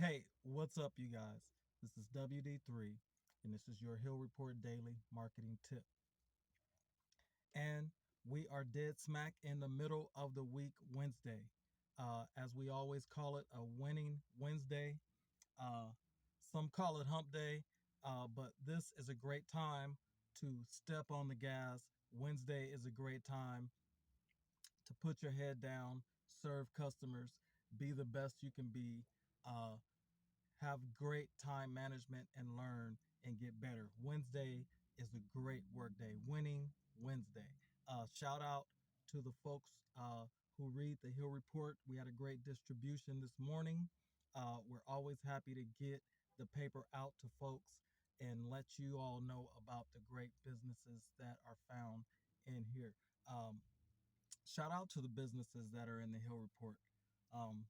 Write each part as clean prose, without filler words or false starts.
Hey, what's up, you guys? This is WD3, and this is your Hill Report Daily Marketing Tip. And we are dead smack in the middle of the week, Wednesday. As we always call it, a winning Wednesday. Uh, some call it hump day, but this is a great time to step on the gas. Wednesday is a great time to put your head down, serve customers, be the best you can be. Uh, have great time management and learn and get better. Wednesday is a great work day. Winning Wednesday. Shout out to the folks who read the Hill Report. We had a great distribution this morning. We're always happy to get the paper out to folks and let you all know about the great businesses that are found in here. Shout out to the businesses that are in the Hill Report. Um,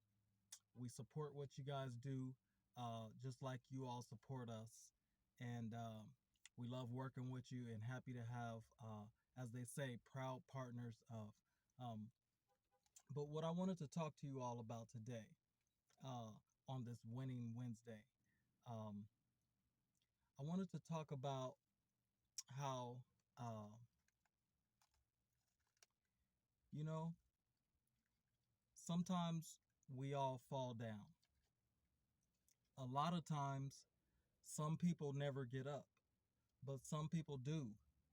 we support what you guys do, just like you all support us. And we love working with you and happy to have, as they say, proud partners of. Um, but what I wanted to talk to you all about today on this Winning Wednesday, um, I wanted to talk about how, uh, you know, sometimes we all fall down. A lot of times, some people never get up, but some people do.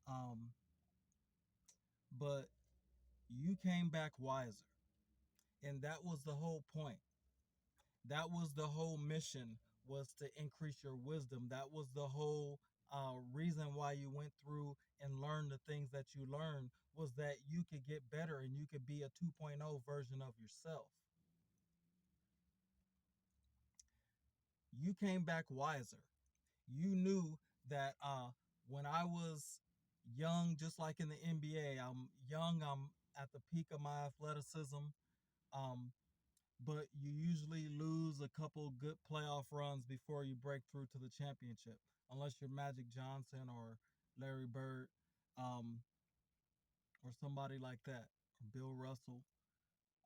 Um, but you came back wiser. And that was the whole point. That was the whole mission, was to increase your wisdom. That was the whole reason why you went through and learned the things that you learned, was that you could get better and you could be a 2.0 version of yourself. You came back wiser. You knew that when I was young, just like in the NBA, I'm young, I'm at the peak of my athleticism. Um, but you usually lose a couple good playoff runs before you break through to the championship, unless you're Magic Johnson or Larry Bird, um, or somebody like that, or Bill Russell.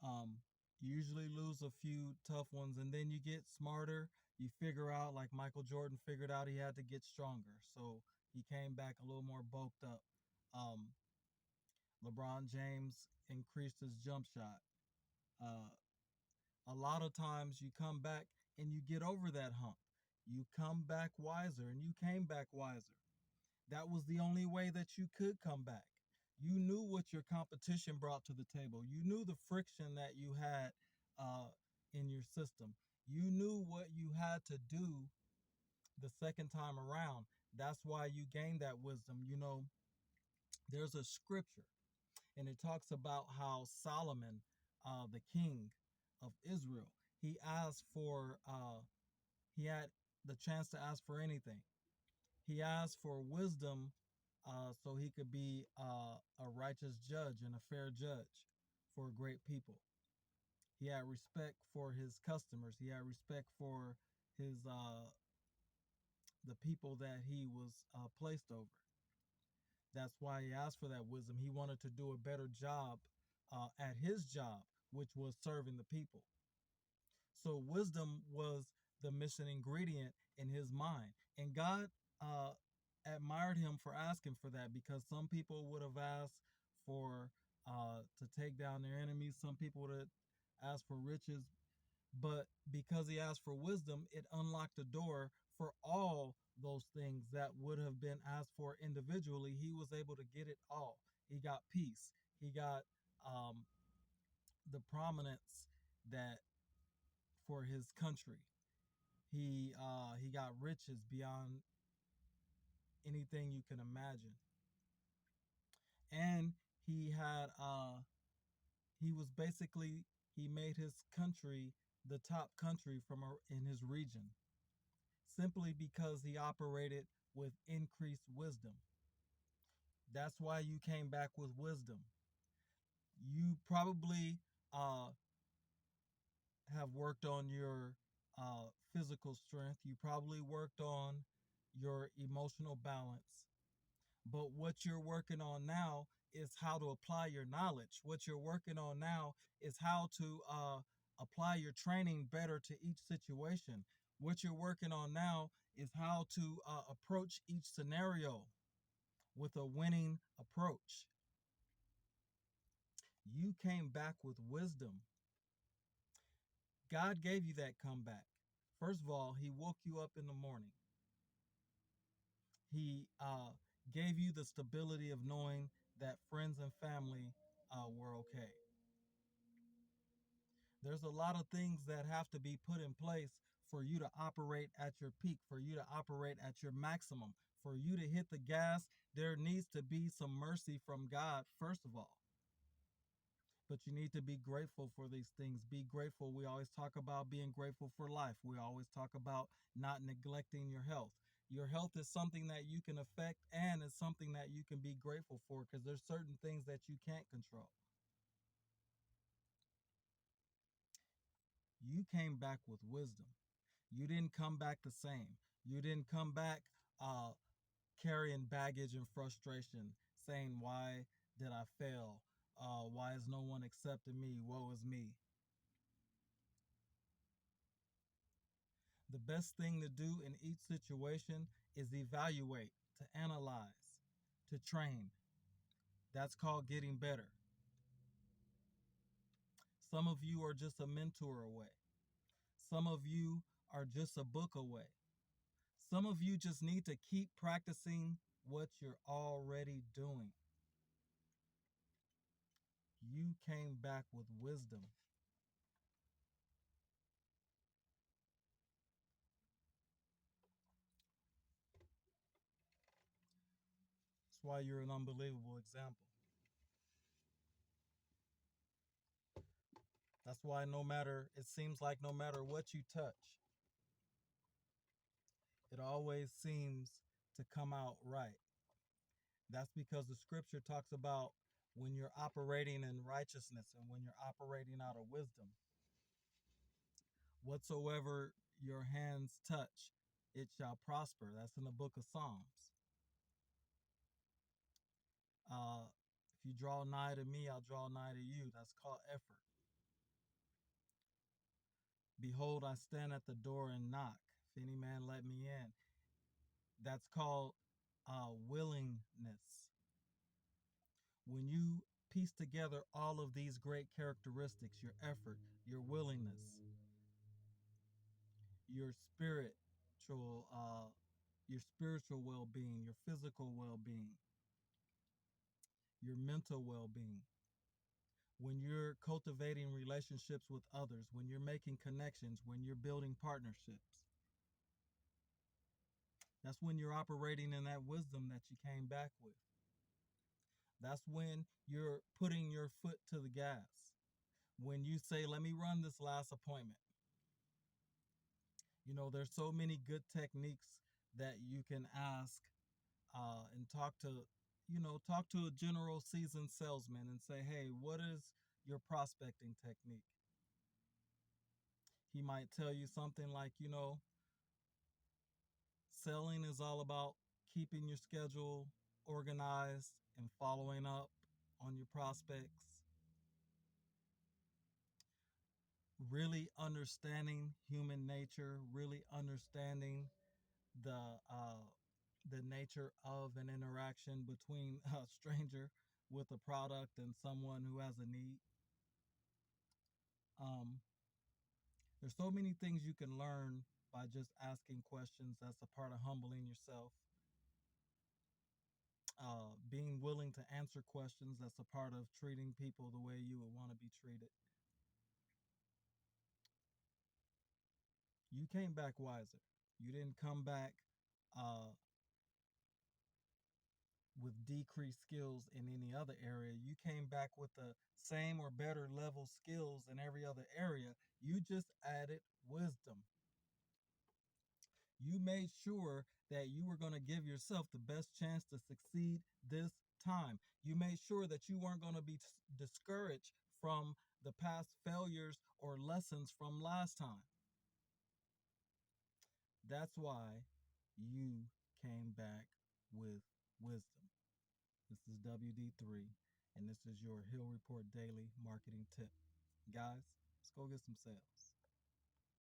Um, you usually lose a few tough ones, and then you get smarter. You figure out, like Michael Jordan figured out, he had to get stronger, so he came back a little more bulked up. Um, LeBron James increased his jump shot. Uh, a lot of times you come back and you get over that hump. You come back wiser, and you came back wiser. That was the only way that you could come back. You knew what your competition brought to the table. You knew the friction that you had uh, in your system. You knew what you had to do the second time around. That's why you gained that wisdom. There's a scripture, and it talks about how Solomon, the king of Israel, he asked for, he had the chance to ask for anything. He asked for wisdom so he could be a righteous judge and a fair judge for a great people. He had respect for his customers. He had respect for his the people that he was placed over. That's why he asked for that wisdom. He wanted to do a better job at his job, which was serving the people. So wisdom was the missing ingredient in his mind. And God admired him for asking for that, because some people would have asked for to take down their enemies. Some people would have asked for riches. But because he asked for wisdom, it unlocked the door for all those things that would have been asked for individually. He was able to get it all. He got peace. He got um, the prominence that for his country. He got riches beyond anything you can imagine, and he was basically, he made his country the top country in his region, simply because he operated with increased wisdom. That's why you came back with wisdom. You probably uh, have worked on your physical strength. You probably worked on your emotional balance. But what you're working on now is how to apply your knowledge. What you're working on now is how to apply your training better to each situation. What you're working on now is how to approach each scenario with a winning approach. You came back with wisdom. God gave you that comeback. First of all, He woke you up in the morning. He gave you the stability of knowing that friends and family were okay. There's a lot of things that have to be put in place for you to operate at your peak, for you to operate at your maximum, for you to hit the gas. There needs to be some mercy from God, first of all. But you need to be grateful for these things. Be grateful. We always talk about being grateful for life. We always talk about not neglecting your health. Your health is something that you can affect, and it's something that you can be grateful for, because there's certain things that you can't control. You came back with wisdom. You didn't come back the same. You didn't come back uh, carrying baggage and frustration, saying, "Why did I fail? Why is no one accepting me? Woe is me." The best thing to do in each situation is evaluate, to analyze, to train. That's called getting better. Some of you are just a mentor away. Some of you are just a book away. Some of you just need to keep practicing what you're already doing. You came back with wisdom. That's why you're an unbelievable example. That's why it seems like no matter what you touch, it always seems to come out right. That's because the scripture talks about when you're operating in righteousness and when you're operating out of wisdom, whatsoever your hands touch, it shall prosper. That's in the book of Psalms. If you draw nigh to me, I'll draw nigh to you. That's called effort. Behold, I stand at the door and knock. If any man let me in, that's called willingness. When you piece together all of these great characteristics, your effort, your willingness, your spiritual, uh, your spiritual well-being, your physical well-being, your mental well-being, when you're cultivating relationships with others, when you're making connections, when you're building partnerships, that's when you're operating in that wisdom that you came back with. That's when you're putting your foot to the gas. When you say, let me run this last appointment. There's so many good techniques that you can ask and talk to a general seasoned salesman and say, hey, what is your prospecting technique? He might tell you something like, selling is all about keeping your schedule organized and following up on your prospects, really understanding human nature, really understanding the uh, the nature of an interaction between a stranger with a product and someone who has a need. Um, there's so many things you can learn by just asking questions. That's a part of humbling yourself. Being willing to answer questions. That's a part of treating people the way you would want to be treated. You came back wiser. You didn't come back uh, with decreased skills in any other area. You came back with the same or better level skills in every other area. You just added wisdom. You made sure that you were going to give yourself the best chance to succeed this time. You made sure that you weren't going to be discouraged from the past failures or lessons from last time. That's why you came back with wisdom. This is WD3, and this is your Hill Report Daily Marketing Tip. Guys, let's go get some sales.